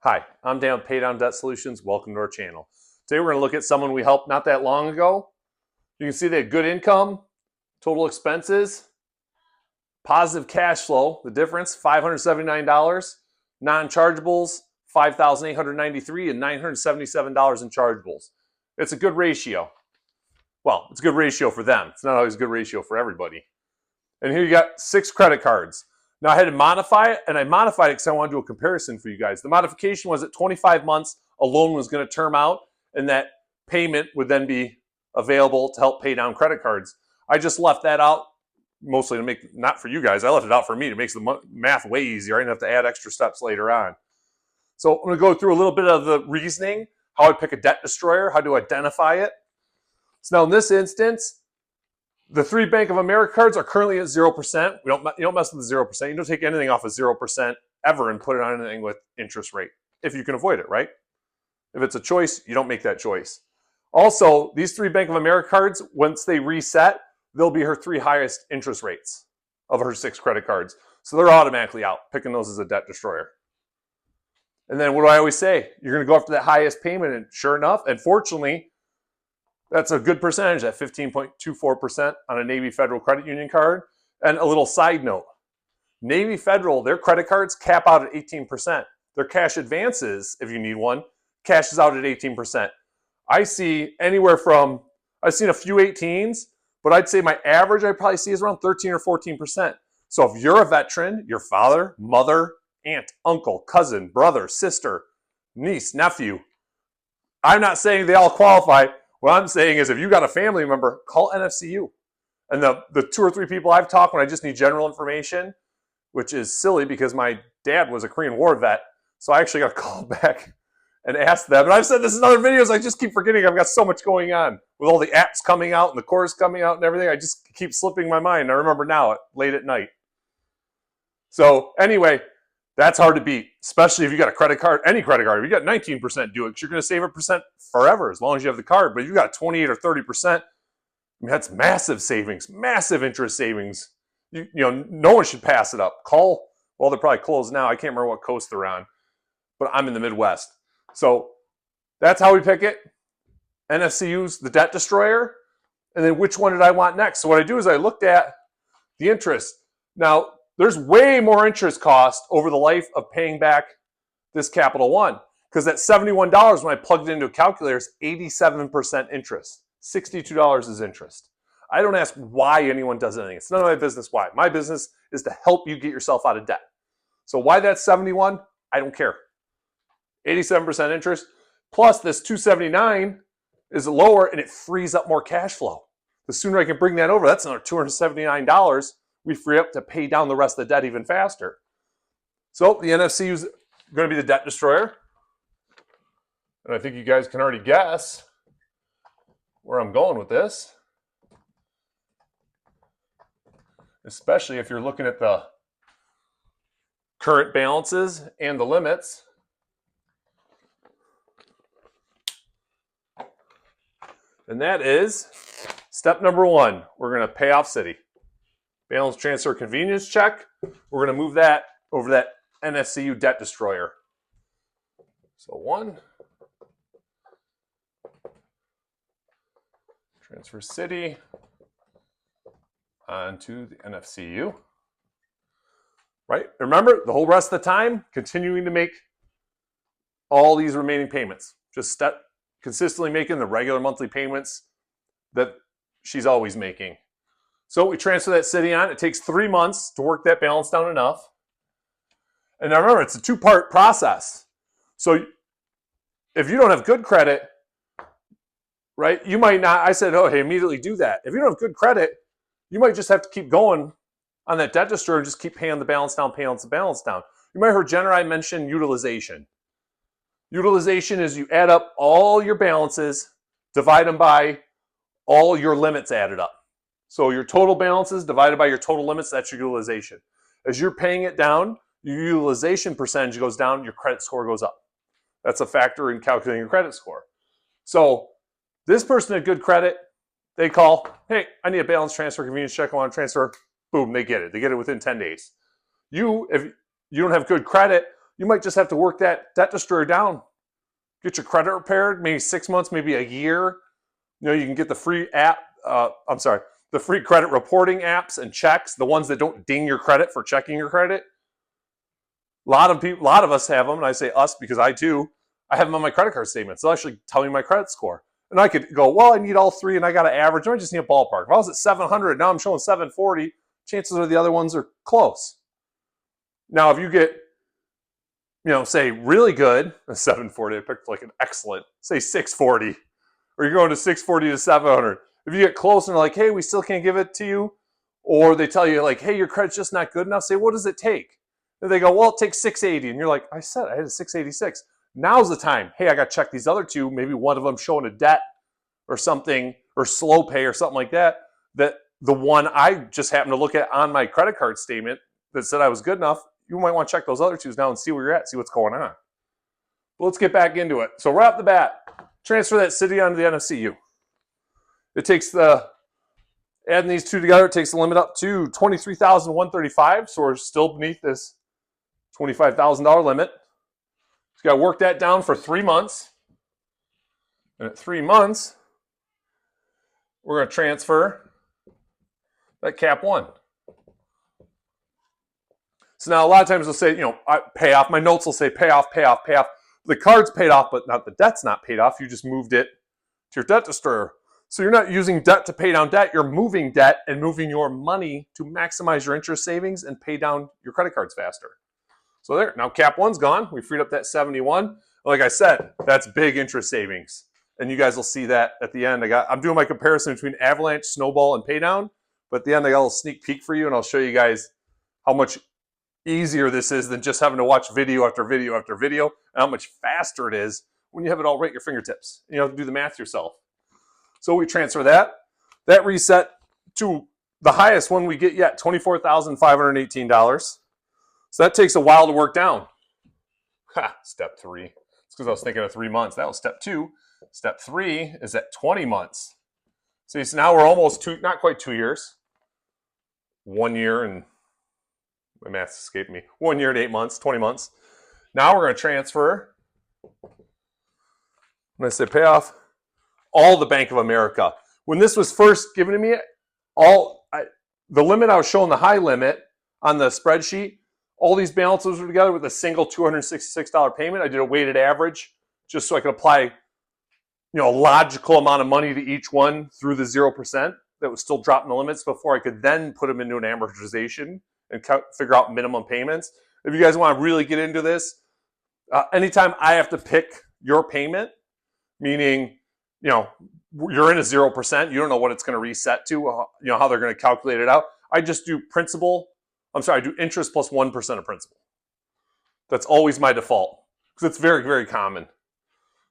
Hi, I'm Dan with Pay Down Debt Solutions. Welcome to our channel. Today we're going to look at someone we helped not that long ago. You can see they had good income, total expenses, positive cash flow. The difference, $579, non-chargeables, $5,893, and $977 in chargeables. It's a good ratio. Well, it's a good ratio for them. It's not always a good ratio for everybody. And here you got 6 credit cards. Now I had to modify it, and I modified it because I want to do a comparison for you guys. The modification was at 25 months, a loan was going to term out, and that payment would then be available to help pay down credit cards. I just left that out mostly to make, not for you guys, I left it out for me. It makes the math way easier. I didn't have to add extra steps later on. So I'm going to go through a little bit of the reasoning, how I pick a debt destroyer, how to identify it. So now in this instance, the 3 Bank of America cards are currently at 0%. You don't mess with the 0%. You don't take anything off of 0% ever and put it on anything with interest rate, if you can avoid it, right? If it's a choice, you don't make that choice. Also, these 3 Bank of America cards, once they reset, they'll be her 3 highest interest rates of her 6 credit cards. So they're automatically out, picking those as a debt destroyer. And then what do I always say? You're going to go after that highest payment, and sure enough, and fortunately, that's a good percentage, at 15.24% on a Navy Federal Credit Union card. And a little side note, Navy Federal, their credit cards cap out at 18%. Their cash advances, if you need one, cashes out at 18%. I see anywhere from, I've seen a few 18s, but I'd say my average I probably see is around 13 or 14%. So if you're a veteran, your father, mother, aunt, uncle, cousin, brother, sister, niece, nephew, I'm not saying they all qualify. What I'm saying is if you got a family member, call NFCU. And the 2 or 3 people I've talked when I just need general information, which is silly because my dad was a Korean War vet, so I actually got to call back and ask them. And I've said this in other videos, I just keep forgetting. I've got so much going on with all the apps coming out and the course coming out and everything. I just keep slipping my mind. I remember now, late at night. So anyway, that's hard to beat, especially if you got a credit card, any credit card. If you got 19% due, you're going to save a percent forever as long as you have the card. But if you got 28 or 30%, I mean, that's massive savings, massive interest savings. You know, no one should pass it up. Call, well, they're probably closed now. I can't remember what coast they're on, but I'm in the Midwest. So that's how we pick it. NFCU's the debt destroyer. And then which one did I want next? So what I do is I looked at the interest. Now, there's way more interest cost over the life of paying back this Capital One. Because that $71, when I plugged it into a calculator, is 87% interest. $62 is interest. I don't ask why anyone does anything. It's none of my business why. My business is to help you get yourself out of debt. So why that's 71? I don't care. 87% interest. Plus this 279 is lower and it frees up more cash flow. The sooner I can bring that over, that's another $279. We free up to pay down the rest of the debt even faster. So the NFC is going to be the debt destroyer. And I think you guys can already guess where I'm going with this. Especially if you're looking at the current balances and the limits. And that is step number 1. We're going to pay off Citi. Balance transfer convenience check. We're going to move that over that NFCU debt destroyer. So 1. Transfer Citi onto the NFCU. Right? Remember, the whole rest of the time, continuing to make all these remaining payments. Just consistently making the regular monthly payments that she's always making. So we transfer that Citi on. It takes 3 months to work that balance down enough. And now remember, it's a 2-part process. So if you don't have good credit, right, you might not, I said, oh, hey, immediately do that. If you don't have good credit, you might just have to keep going on that debt destroyer and just keep paying the balance down, paying the balance down. You might have heard Jenna mention utilization. Utilization is you add up all your balances, divide them by all your limits added up. So your total balances divided by your total limits, that's your utilization. As you're paying it down, your utilization percentage goes down, your credit score goes up. That's a factor in calculating your credit score. So this person had good credit. They call, hey, I need a balance transfer convenience check. I want to transfer. Boom, they get it. They get it within 10 days. If you don't have good credit, You might just have to work that debt destroyer down. Get your credit repaired, maybe 6 months, maybe a year. You know, you can get the free the free credit reporting apps and checks, the ones that don't ding your credit for checking your credit. A lot of us have them, and I say us because I too. I have them on my credit card statements. They'll actually tell me my credit score. And I could go, well, I need all three, and I got an average. I just need a ballpark. If I was at 700, now I'm showing 740. Chances are the other ones are close. Now, if you get, you know, say really good, a 740, I picked like an excellent, say 640, or you're going to 640 to 700. If you get close and they're like, hey, we still can't give it to you, or they tell you like, hey, your credit's just not good enough, say, what does it take? And they go, well, it takes 680. And you're like, I said I had a 686. Now's the time. Hey, I got to check these other two. Maybe one of them showing a debt or something, or slow pay or something like that, that the one I just happened to look at on my credit card statement that said I was good enough, you might want to check those other twos now and see where you're at, see what's going on. But let's get back into it. So right off the bat, transfer that city onto the NFCU. It takes adding these two together, it takes the limit up to $23,135. So we're still beneath this $25,000 limit. So you got to work that down for 3 months. And at 3 months, we're going to transfer that cap one. So now a lot of times they'll say, you know, pay off. My notes will say pay off, pay off, pay off. The card's paid off, but not the debt's not paid off. You just moved it to your debt destroyer. So you're not using debt to pay down debt. You're moving debt and moving your money to maximize your interest savings and pay down your credit cards faster. So there, now cap one's gone. We freed up that 71. Like I said, that's big interest savings. And you guys will see that at the end. I'm doing my comparison between Avalanche, Snowball, and Paydown. But at the end, I got a little sneak peek for you, and I'll show you guys how much easier this is than just having to watch video after video after video, and how much faster it is when you have it all right at your fingertips. You don't have to do the math yourself. So we transfer that. That reset to the highest one we get yet, $24,518. So that takes a while to work down. Step 3. It's because I was thinking of 3 months. That was step 2. Step 3 is at 20 months. So now we're almost not quite 2 years. 1 year and, my math escaped me. 1 year and 8 months, 20 months. Now we're going to transfer, when I say pay off, all the Bank of America. When this was first given to me, the limit I was showing, the high limit on the spreadsheet, all these balances were together with a single $266 payment. I did a weighted average just so I could apply, you know, a logical amount of money to each one through the 0% that was still dropping the limits before I could then put them into an amortization and figure out minimum payments. If you guys want to really get into this, anytime I have to pick your payment, meaning, you know, you're in a 0%, you don't know what it's going to reset to, you know, how they're going to calculate it out. I just do I do interest plus 1% of principal. That's always my default because it's very, very common.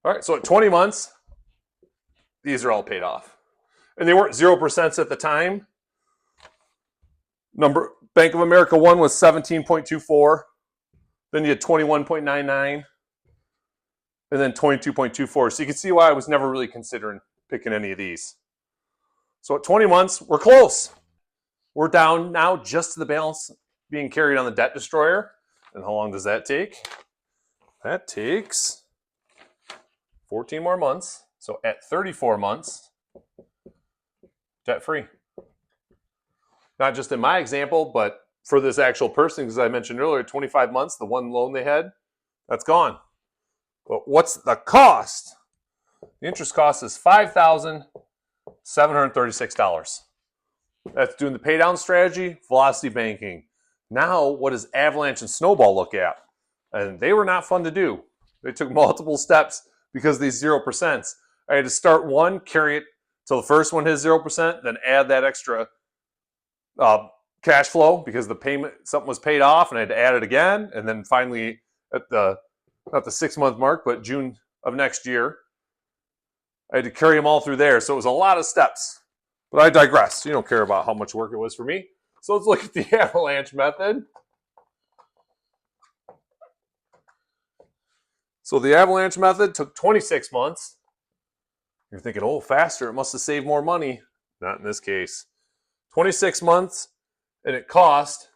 All right, so at 20 months, these are all paid off. And they weren't 0% at the time. Bank of America one was 17.24. Then you had 21.99. And then 22.24. So you can see why I was never really considering picking any of these. So at 20 months, we're close. We're down now just to the balance being carried on the debt destroyer. And how long does that take? That takes 14 more months. So at 34 months, debt-free. Not just in my example, but for this actual person, because I mentioned earlier, 25 months, the one loan they had, that's gone. But what's the cost? The interest cost is $5,736. That's doing the pay down strategy, velocity banking. Now, what does Avalanche and Snowball look at? And they were not fun to do. They took multiple steps because of these 0%. I had to start one, carry it till the first one hits 0%, then add that extra cash flow because the payment, something was paid off, and I had to add it again. And then finally, at not the 6 month mark, but June of next year, I had to carry them all through there. So it was a lot of steps. But I digress. You don't care about how much work it was for me. So let's look at the Avalanche method. So the Avalanche method took 26 months. You're thinking, oh, faster. It must have saved more money. Not in this case. 26 months, and it cost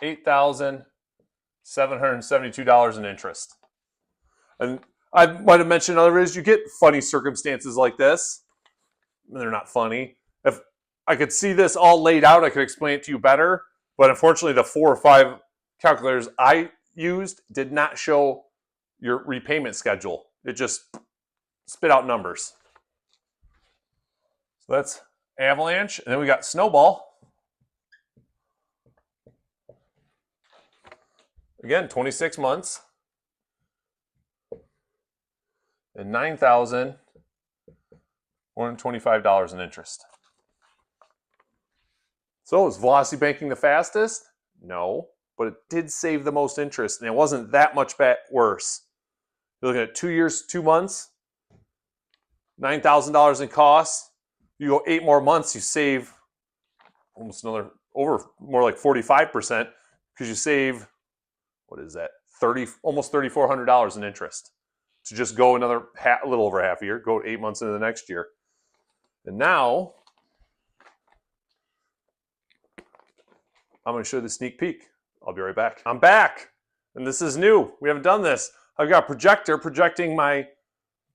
$8,700. $772 in interest. And I might have mentioned other ways you get funny circumstances like this. They're not funny. If I could see this all laid out, I could explain it to you better. But unfortunately, the 4 or 5 calculators I used did not show your repayment schedule. It just spit out numbers. So that's Avalanche. And then we got Snowball. Again, 26 months. And $9,125 in interest. So is velocity banking the fastest? No, but it did save the most interest, and it wasn't that much worse. You're looking at 2 years, 2 months, $9,000 in costs. You go 8 more months, you save almost another, more like 45%, because you save, what is that, almost $3,400 in interest to just go another a little over half a year, go 8 months into the next year. And now I'm going to show you the sneak peek. I'll be right back. I'm back, and this is new. We haven't done this. I've got a projector projecting my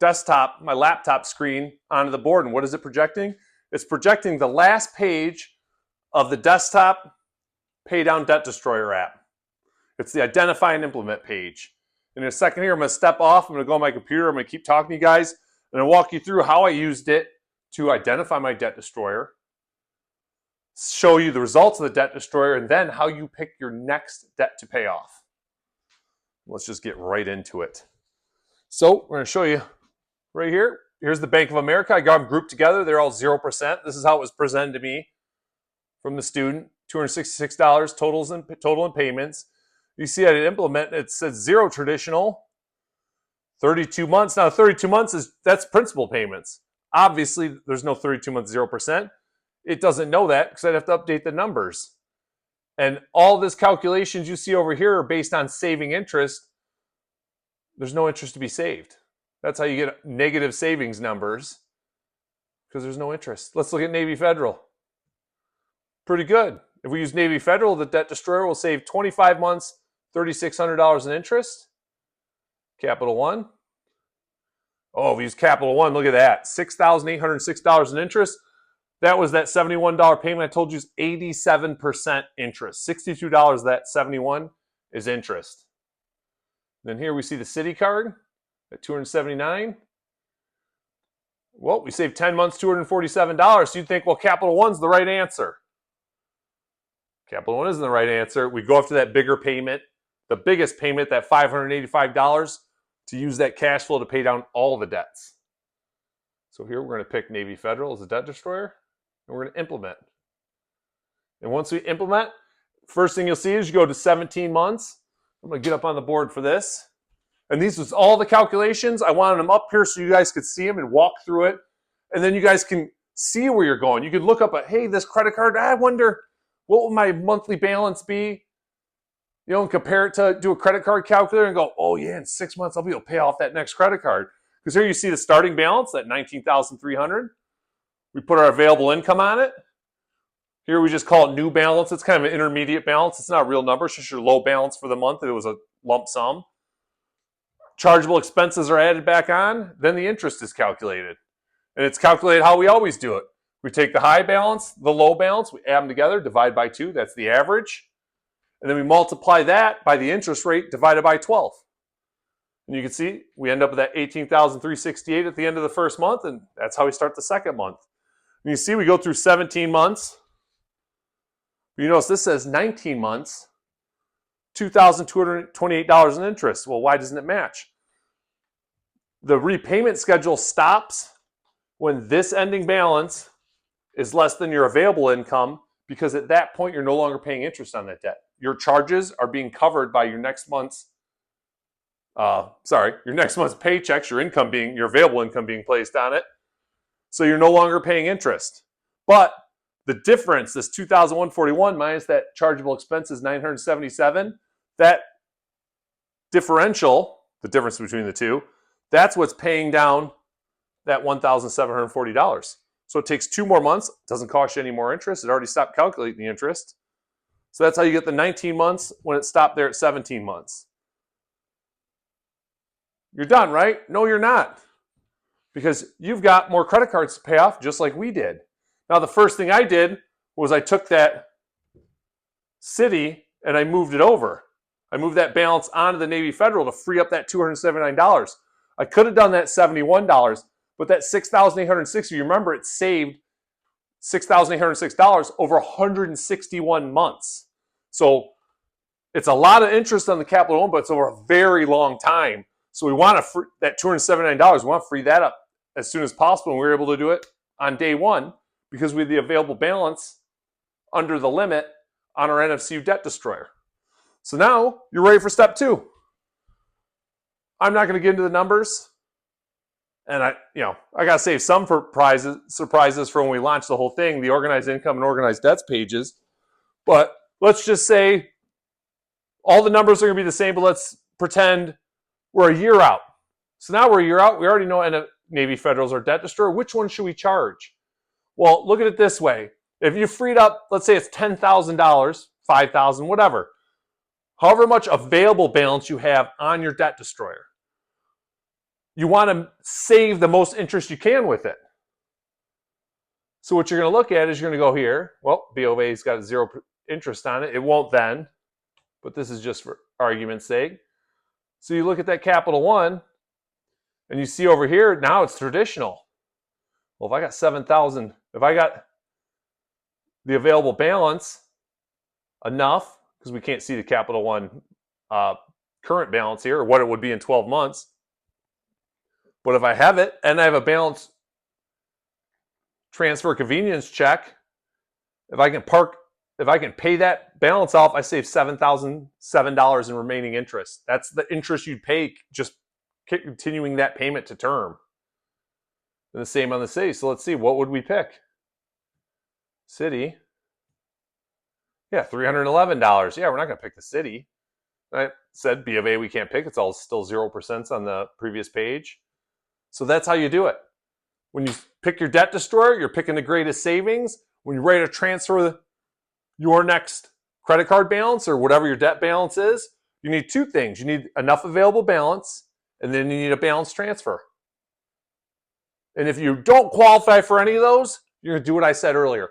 desktop, my laptop screen onto the board. And what is it projecting? It's projecting the last page of the desktop Pay Down Debt Destroyer app. It's the identify and implement page. In a second here, I'm going to step off. I'm going to go on my computer. I'm going to keep talking to you guys, and I'll walk you through how I used it to identify my debt destroyer, show you the results of the debt destroyer, and then how you pick your next debt to pay off. Let's just get right into it. So we're going to show you right here. Here's the Bank of America. I got them grouped together. They're all 0%. This is how it was presented to me from the student. $266 total in payments. You see I did implement, it says 0 traditional, 32 months. Now 32 months that's principal payments. Obviously there's no 32 months 0%. It doesn't know that because I'd have to update the numbers. And all this calculations you see over here are based on saving interest. There's no interest to be saved. That's how you get negative savings numbers, because there's no interest. Let's look at Navy Federal. Pretty good. If we use Navy Federal, the debt destroyer will save 25 months, $3,600 in interest. Capital One. Oh, if we use Capital One, look at that. $6,806 in interest. That was that $71 payment I told you is 87% interest. $62 of that $71 is interest. Then here we see the Citi card at $279. Well, we saved 10 months, $247. So you'd think, well, Capital One's the right answer. Capital One isn't the right answer. We go after that bigger payment, the biggest payment, that $585, to use that cash flow to pay down all the debts. So here we're going to pick Navy Federal as a debt destroyer, and we're going to implement. And once we implement, first thing you'll see is you go to 17 months. I'm going to get up on the board for this. And these was all the calculations. I wanted them up here so you guys could see them and walk through it. And then you guys can see where you're going. You could look up at, hey, this credit card, I wonder, what will my monthly balance be? You know, and compare it to, do a credit card calculator and go, oh yeah, in 6 months I'll be able to pay off that next credit card. Because here you see the starting balance, that $19,300. We put our available income on it. Here we just call it new balance. It's kind of an intermediate balance. It's not a real number. It's just your low balance for the month. It was a lump sum. Chargeable expenses are added back on. Then the interest is calculated. And it's calculated how we always do it. We take the high balance, the low balance, we add them together, divide by 2. That's the average. And then we multiply that by the interest rate divided by 12. And you can see we end up with that $18,368 at the end of the first month, and that's how we start the second month. And you see we go through 17 months. You notice this says 19 months, $2,228 in interest. Well, why doesn't it match? The repayment schedule stops when this ending balance is less than your available income, because at that point you're no longer paying interest on that debt. Your charges are being covered by your next month's your next month's paychecks, your available income being placed on it. So you're no longer paying interest. But the difference, this $2,141 minus that chargeable expenses $977, that differential, the difference between the two, that's what's paying down that $1,740. So it takes 2 more months, doesn't cost you any more interest. It already stopped calculating the interest. So that's how you get the 19 months when it stopped there at 17 months. You're done, right? No, you're not. Because you've got more credit cards to pay off just like we did. Now, the first thing I did was I took that city and I moved it over. I moved that balance onto the Navy Federal to free up that $279. I could have done that $71, but that $6,860, you remember it saved $6,806 over 161 months. So it's a lot of interest on the capital loan, but it's over a very long time. So we want to that $279, we want to free that up as soon as possible. And we were able to do it on day one because we had the available balance under the limit on our NFCU debt destroyer. So now you're ready for step two. I'm not going to get into the numbers. And I got to save some surprises for when we launch the whole thing, the organized income and organized debts pages. But let's just say all the numbers are going to be the same, but let's pretend we're a year out. So now we're a year out. We already know Navy Federal's our debt destroyer. Which one should we charge? Well, look at it this way. If you freed up, let's say it's $10,000, $5,000, whatever, however much available balance you have on your debt destroyer, you want to save the most interest you can with it. So what you're going to look at is you're going to go here. Well, BOA's got 0 interest on it. It won't then, but this is just for argument's sake. So you look at that Capital One, and you see over here, now it's traditional. Well, if I got 7,000, if I got the available balance enough, because we can't see the Capital One current balance here, or what it would be in 12 months. But if I have it, and I have a balance transfer convenience check, if I can pay that balance off, I save $7,007 in remaining interest. That's the interest you'd pay just continuing that payment to term. And the same on the city. So let's see, what would we pick? City. Yeah, $311. Yeah, we're not going to pick the city. I said B of A we can't pick. It's all still 0% on the previous page. So that's how you do it. When you pick your debt destroyer, you're picking the greatest savings. When you're ready to transfer your next credit card balance or whatever your debt balance is, you need two things. You need enough available balance, and then you need a balance transfer. And if you don't qualify for any of those, you're going to do what I said earlier.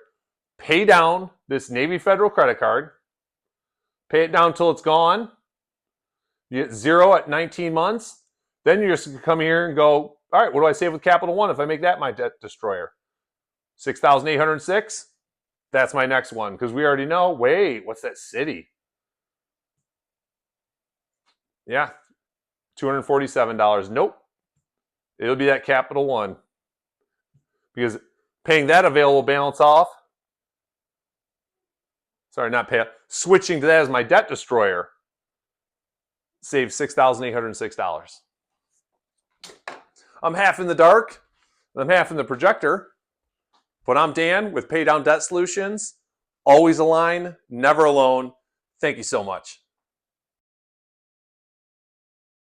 Pay down this Navy Federal credit card. Pay it down until it's gone. You get 0 at 19 months. Then you're just going to come here and go, all right, what do I save with Capital One if I make that my debt destroyer? $6,806? That's my next one, because we already know, wait, what's that city? Yeah, $247. Nope. It'll be that Capital One. Because paying that available balance off, switching to that as my debt destroyer saves $6,806. I'm half in the dark, I'm half in the projector, but I'm Dan with Pay Down Debt Solutions. Always align, never alone. Thank you so much.